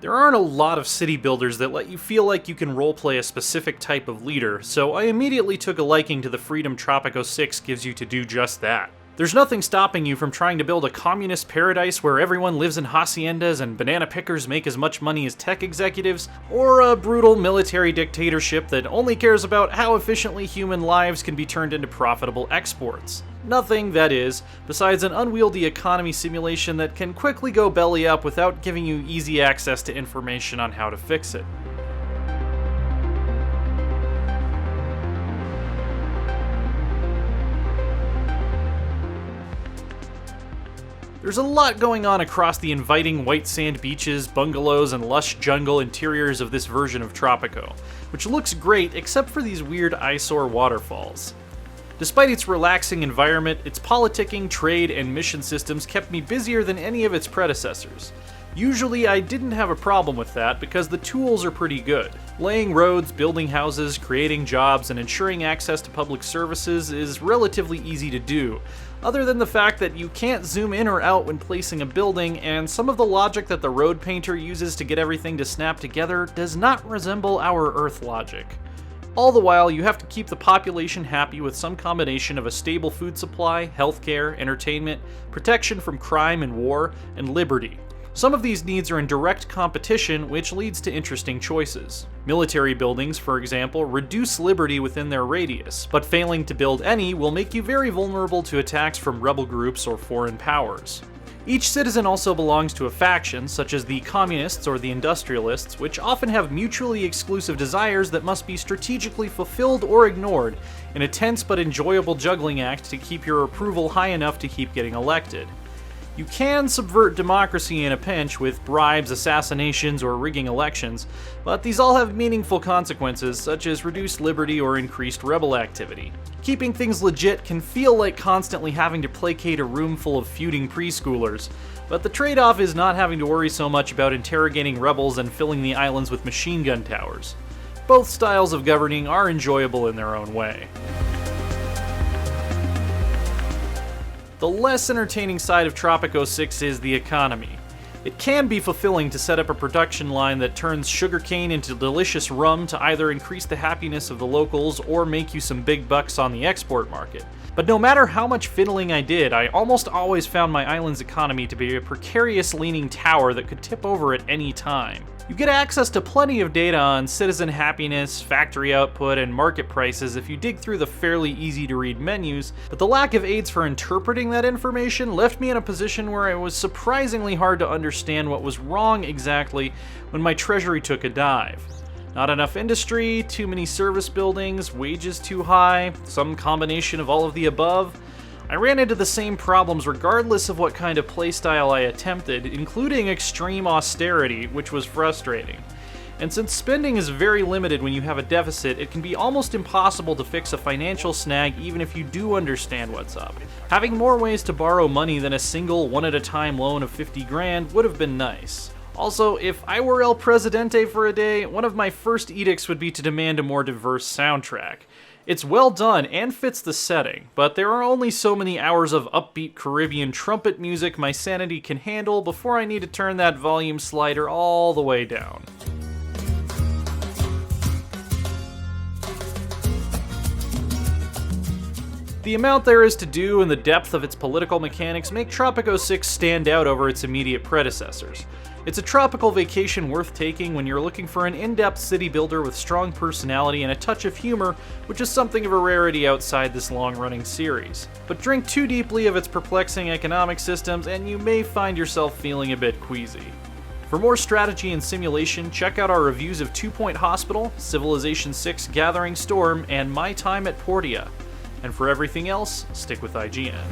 There aren't a lot of city builders that let you feel like you can roleplay a specific type of leader, so I immediately took a liking to the freedom Tropico 6 gives you to do just that. There's nothing stopping you from trying to build a communist paradise where everyone lives in haciendas and banana pickers make as much money as tech executives, or a brutal military dictatorship that only cares about how efficiently human lives can be turned into profitable exports. Nothing, that is, besides an unwieldy economy simulation that can quickly go belly up without giving you easy access to information on how to fix it. There's a lot going on across the inviting white sand beaches, bungalows, and lush jungle interiors of this version of Tropico, which looks great except for these weird eyesore waterfalls. Despite its relaxing environment, its politicking, trade, and mission systems kept me busier than any of its predecessors. Usually I didn't have a problem with that because the tools are pretty good. Laying roads, building houses, creating jobs, and ensuring access to public services is relatively easy to do, other than the fact that you can't zoom in or out when placing a building, and some of the logic that the road painter uses to get everything to snap together does not resemble our Earth logic. All the while, you have to keep the population happy with some combination of a stable food supply, healthcare, entertainment, protection from crime and war, and liberty. Some of these needs are in direct competition, which leads to interesting choices. Military buildings, for example, reduce liberty within their radius, but failing to build any will make you very vulnerable to attacks from rebel groups or foreign powers. Each citizen also belongs to a faction, such as the communists or the industrialists, which often have mutually exclusive desires that must be strategically fulfilled or ignored in a tense but enjoyable juggling act to keep your approval high enough to keep getting elected. You can subvert democracy in a pinch with bribes, assassinations, or rigging elections, but these all have meaningful consequences, such as reduced liberty or increased rebel activity. Keeping things legit can feel like constantly having to placate a room full of feuding preschoolers, but the trade-off is not having to worry so much about interrogating rebels and filling the islands with machine gun towers. Both styles of governing are enjoyable in their own way. The less entertaining side of Tropico 6 is the economy. It can be fulfilling to set up a production line that turns sugarcane into delicious rum to either increase the happiness of the locals or make you some big bucks on the export market. But no matter how much fiddling I did, I almost always found my island's economy to be a precarious leaning tower that could tip over at any time. You get access to plenty of data on citizen happiness, factory output, and market prices if you dig through the fairly easy-to-read menus, but the lack of aids for interpreting that information left me in a position where it was surprisingly hard to understand what was wrong exactly when my treasury took a dive. Not enough industry, too many service buildings, wages too high, some combination of all of the above. I ran into the same problems regardless of what kind of playstyle I attempted, including extreme austerity, which was frustrating. And since spending is very limited when you have a deficit, it can be almost impossible to fix a financial snag even if you do understand what's up. Having more ways to borrow money than a single one-at-a-time loan of 50 grand would have been nice. Also, if I were El Presidente for a day, one of my first edicts would be to demand a more diverse soundtrack. It's well done and fits the setting, but there are only so many hours of upbeat Caribbean trumpet music my sanity can handle before I need to turn that volume slider all the way down. The amount there is to do and the depth of its political mechanics make Tropico 6 stand out over its immediate predecessors. It's a tropical vacation worth taking when you're looking for an in-depth city builder with strong personality and a touch of humor, which is something of a rarity outside this long-running series. But drink too deeply of its perplexing economic systems and you may find yourself feeling a bit queasy. For more strategy and simulation, check out our reviews of 2 Point Hospital, Civilization 6 Gathering Storm, and My Time at Portia. And for everything else, stick with IGN.